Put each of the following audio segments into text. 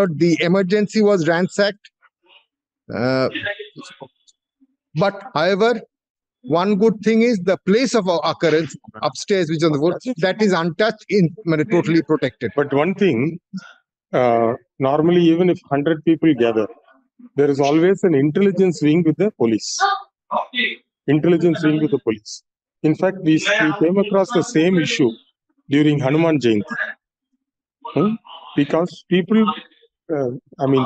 The emergency was ransacked. But however, one good thing is the place of occurrence upstairs, which is on the floor, that is untouched, totally protected. But one thing, normally even if 100 people gather, there is always an intelligence wing with the police. Intelligence wing with the police. In fact, we came across the same issue during Hanuman Jayanti. Because people,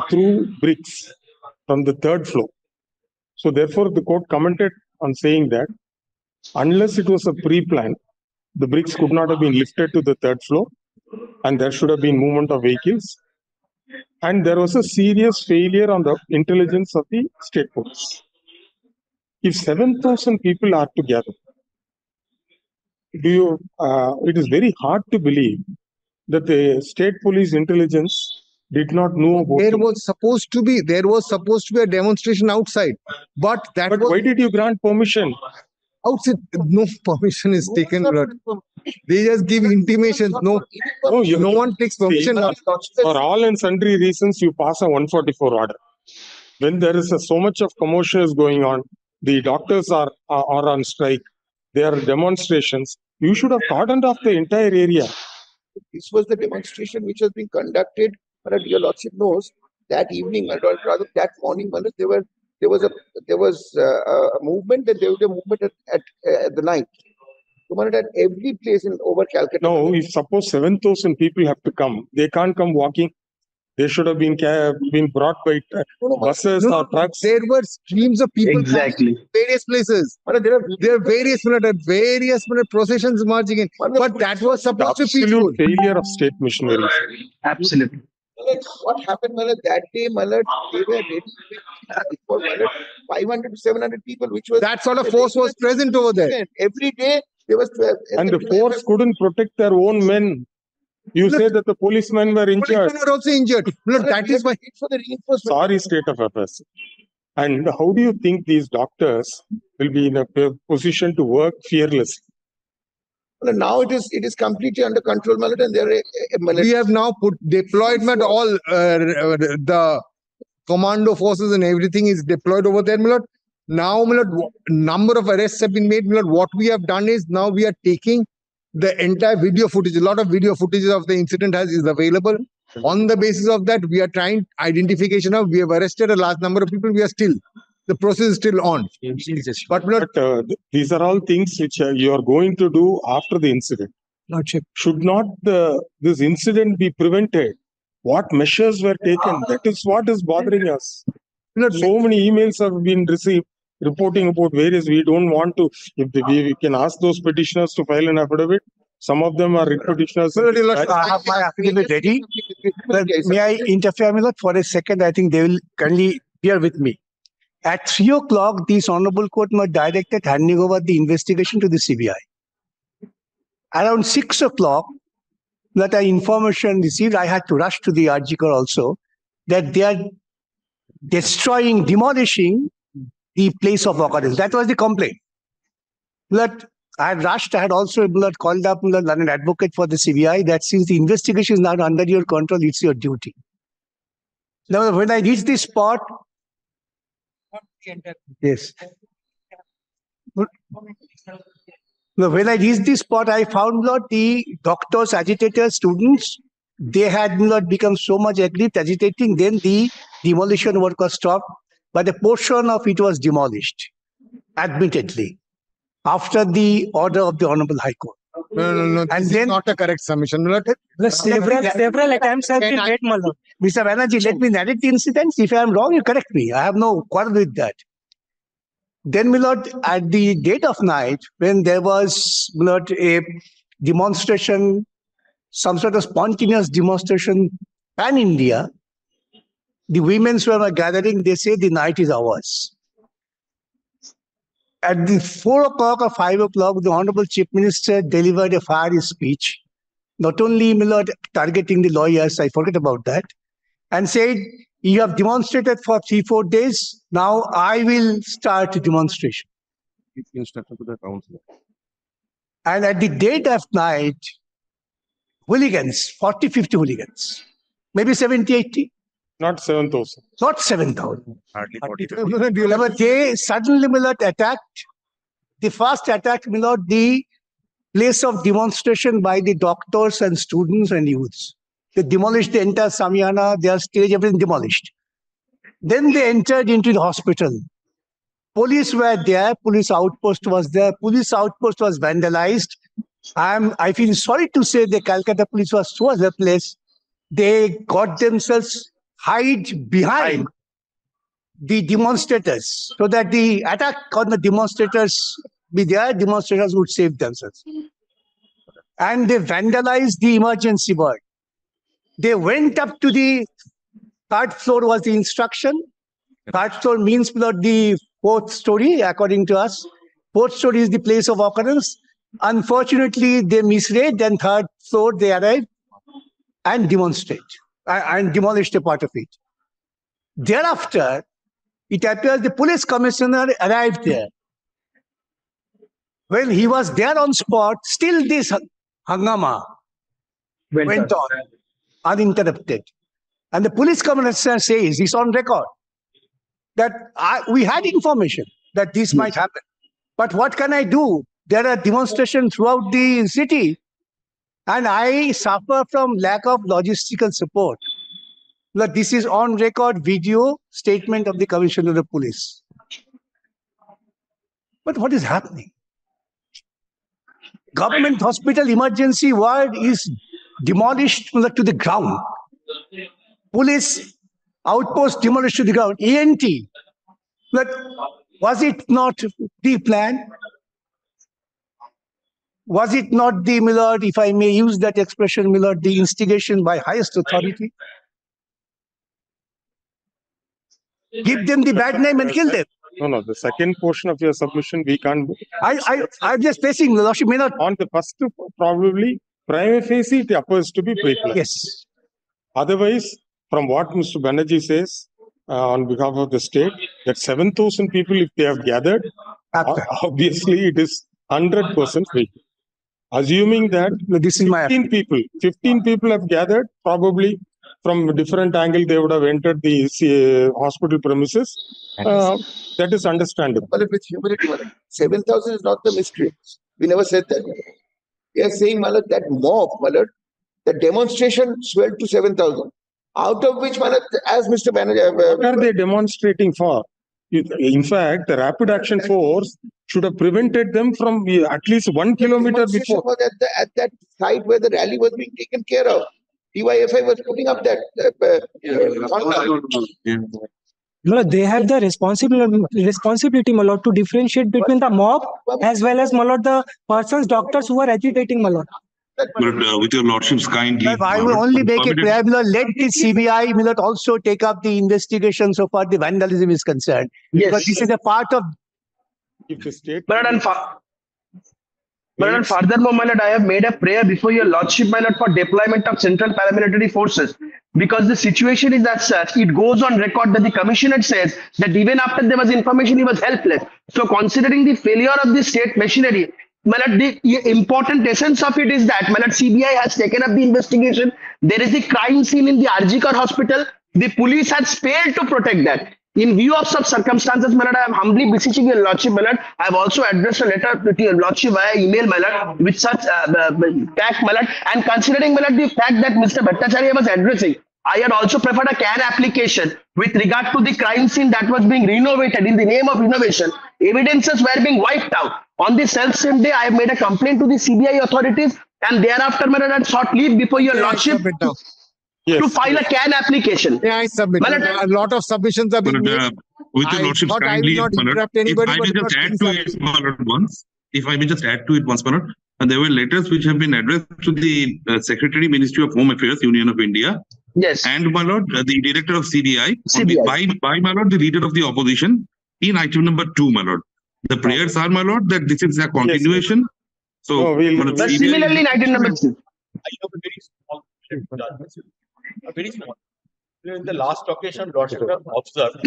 threw bricks from the third floor. So therefore, the court commented on saying that unless it was a pre-plan, the bricks could not have been lifted to the third floor, and there should have been movement of vehicles. And there was a serious failure on the intelligence of the state police. If 7,000 people are together, it is very hard to believe that the state police intelligence did not know about there was supposed to be a demonstration outside, but why did you grant permission? Outside, no permission is taken. They just give intimations. No one takes permission. For all and sundry reasons, you pass a 144 order. When there is so much of commotion is going on, the doctors are on strike, there are demonstrations, you should have cordoned off the entire area. This was the demonstration which has been conducted, but your lordship knows that evening, or rather that morning, there was a movement, and there was a movement at the night. At every place over Calcutta. No, if suppose 7,000 people have to come, they can't come walking. They should have been brought by buses or trucks. There were streams of people. Exactly. Various places. There are various processions marching in. But that was supposed to be absolute failure of state missionaries. Absolutely. What happened, that day, they were ready for 500 to 700 people, which was that sort of force was present over there. Every day there was 12. And the force couldn't protect their own men. You say that the policemen were injured. Policemen were also injured. That is why. For the reinforcement. Sorry, state of affairs. And how do you think these doctors will be in a position to work fearlessly? Well, now it is completely under control, and we have now deployed all the commando forces and everything is deployed over there, Milord. Now, Milord, number of arrests have been made, Milord. What we have done is now we are taking the entire video footage. A lot of video footage of the incident is available. On the basis of that, we are trying identification of. We have arrested a large number of people. The process is still on. But these are all things which you are going to do after the incident. Lordship. Should not this incident be prevented? What measures were taken? That is what is bothering us. So many emails have been received reporting about various. We don't want to. If we can ask those petitioners to file an affidavit. Some of them are petitioners. I have my affidavit ready. May I interfere, Milord, for a second? I think they will kindly bear with me. At 3 o'clock, this Honorable Court directed handing over the investigation to the CBI. Around 6 o'clock, that information received, I had to rush to the RG Kar also, that they are demolishing the place of occurrence. That was the complaint. But I had rushed. I had also called up an advocate for the CBI that since the investigation is not under your control, it's your duty. Now, when I reached the spot, yes. Now, when I reached the spot, I found the doctors, agitators, students, they had become so much aggrieved, agitating. Then the demolition work was stopped, but a portion of it was demolished, admittedly, after the order of the Honorable High Court. No. And then not a correct submission. Several attempts have been made, Mr. Banerjee, let me narrate the incidents. If I am wrong, you correct me. I have no quarrel with that. Then, Milord, at the dead of night, when there was, Milord, a demonstration, some sort of spontaneous demonstration pan-India, the women who were gathering, they say the night is ours. At the 4 o'clock or 5 o'clock, the Honorable Chief Minister delivered a fiery speech, not only, Milord, targeting the lawyers, I forget about that, and said, you have demonstrated for 3-4 days, now I will start a demonstration. And at the dead of night, hooligans, 40-50 hooligans, maybe 70-80, Not 7,000. Not 7,000. Hardly 40. But they suddenly, my lord, attacked. The first attack, my lord, the place of demonstration by the doctors and students and youths. They demolished the entire Samiana, their stage, everything demolished. Then they entered into the hospital. Police were there, police outpost was there, police outpost was vandalized. I feel sorry to say the Calcutta police was so helpless. They got themselves hide behind the demonstrators so that the attack on the demonstrators be there, demonstrators would save themselves. And they vandalized the emergency ward. They went up to the third floor was the instruction. Third floor means not the fourth story, according to us. Fourth story is the place of occurrence. Unfortunately, they misread, then third floor they arrived and demonstrate and demolished a part of it. Thereafter, it appears the police commissioner arrived there. When he was there on spot, still this hangama went on uninterrupted. And the police commissioner says, it's on record, that we had information that this might happen. But what can I do? There are demonstrations throughout the city. And I suffer from lack of logistical support. But this is on record video statement of the commissioner of police. But what is happening? Government hospital emergency ward is demolished to the ground. Police outpost demolished to the ground. ENT. But was it not the plan? Was it not the, my lord, if I may use that expression, my lord, the instigation by highest authority? Give them the bad name and kill them. No, the second portion of your submission, we can't. I'm just facing, the lordship may not. On the first, probably, prima facie, it appears to be pre-planned. Yes. Otherwise, from what Mr. Banerjee says, on behalf of the state, that 7,000 people, if they have gathered, obviously it is 100% fake. Assuming that this is 15 people have gathered, probably from a different angle, they would have entered the hospital premises. That is understandable. But with humility, 7,000 is not the mystery. We never said that. We are saying, Malad, that mob, Malad, the demonstration swelled to 7,000. Out of which, Malad, as Mr. Banerjee... What are they demonstrating for? In fact, the Rapid Action Force should have prevented them from at least 1 kilometer before. Was at that site where the rally was being taken care of. DYFI was putting up that. No, they have the responsibility, my lord, to differentiate between the mob as well as, my lord, the persons, doctors who are agitating, my lord. But with your lordship's kindly, I will only make a prayer, let the CBI, my lord, also take up the investigation so far the vandalism is concerned. Yes. Because this is a part of... If the state... But furthermore, my lord, I have made a prayer before your lordship, my lord, for deployment of central paramilitary forces. Because the situation is as such, it goes on record that the commissioner says that even after there was information, he was helpless. So considering the failure of the state machinery, my lord, the important essence of it is that, my lord, CBI has taken up the investigation. There is a crime scene in the RG Kar hospital. The police has failed to protect that. In view of such circumstances, my lord, I am humbly beseeching your lordship, my lord. I have also addressed a letter to your lordship via email, my lord, with such fact, my lord. And considering, my lord, the fact that Mr. Bhattacharya was addressing, I had also preferred a CAN application with regard to the crime scene that was being renovated in the name of innovation. Evidences were being wiped out. On the self-same day, I have made a complaint to the CBI authorities, and thereafter, my lord, I had sought leave before your lordship to file a CAN application. Yeah, I submit. A lot of submissions have been made. With your lordship's kindly, not interrupt anybody, if I may just add to it, my lord, once. If I may just add to it once, my lord. And there were letters which have been addressed to the Secretary, Ministry of Home Affairs, Union of India. Yes. And, my lord, the director of CBI. By, my lord, the leader of the opposition in item number 2, my lord. The prayers are, my lord, that this is a continuation. Yes. So, but similarly, in item number 2. Very small. In the last occasion, Lordship have observed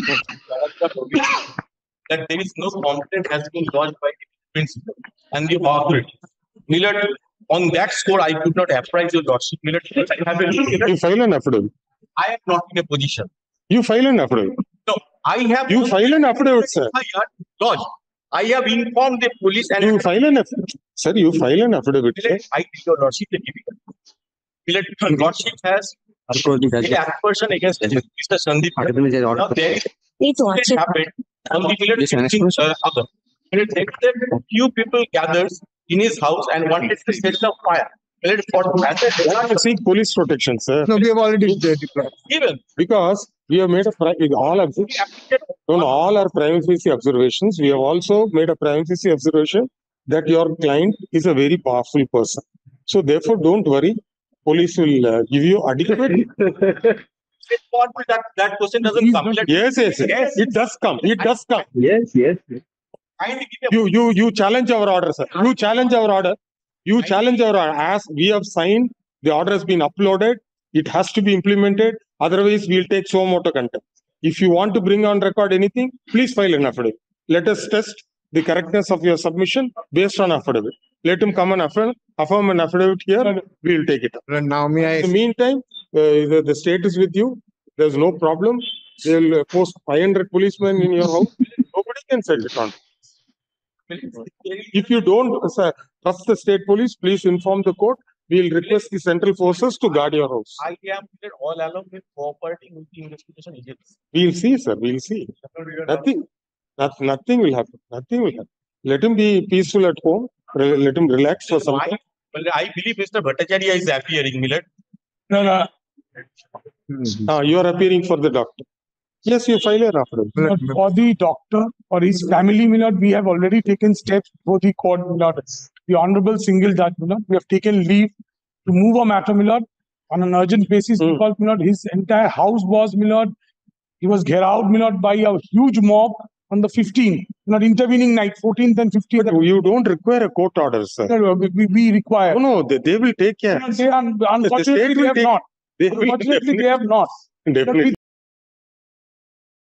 that there is no complaint has been lodged by the principal and the authority. Millard, on that score, I could not apprise your Lordship. Millard, I have a You file an affidavit. I am not in a position. You file an affidavit. No, I have. You file an affidavit, sir. Lodge. I have informed the police and. You file an affidavit. Sir, you file an affidavit. I think your lordship the typical. Your lordship has the aspersion against Mr. Sandeep. Now there is happened on the other. Few people gathered in his house and wanted to set the fire. Seek police protection, sir. No, we have already deployed. Even Because we have made all our prima facie observations. We have also made a prima facie observation that your client is a very powerful person. So therefore, don't worry. Police will give you adequate. that question doesn't come. Yes. It does come. It does come. Yes. You challenge our order, sir. You challenge our order. You challenge our order. As we have signed, the order has been uploaded. It has to be implemented. Otherwise, we'll take suo motu contempt. If you want to bring on record anything, please file an affidavit. Let us test the correctness of your submission based on affidavit. Let him come and affirm an affidavit here. We will take it up. Now, may I? In the meantime, the state is with you. There's no problem. They will post 500 policemen in your house. Nobody can set it on. If you don't trust the state police, please inform the court. We will request the central forces to guard your house. I am all along with cooperating with the investigation agents. We'll see, sir. We'll see. Nothing will happen. Nothing will happen. Let him be peaceful at home. Let him relax for some time. I believe Mr. Bhattacharya is appearing, Millet. No. You are appearing for the doctor. Yes, you file an affidavit. For the doctor or his family, we have already taken steps for the court. The Honorable Single Judge, we have taken leave to move a matter, on an urgent basis because, his entire house was, he was out, by a huge mob on the 15th, intervening night, 14th and 15th. But you don't require a court order, sir. No, we require. No, they will take care. Unfortunately, they have not. Unfortunately, they have not. Definitely.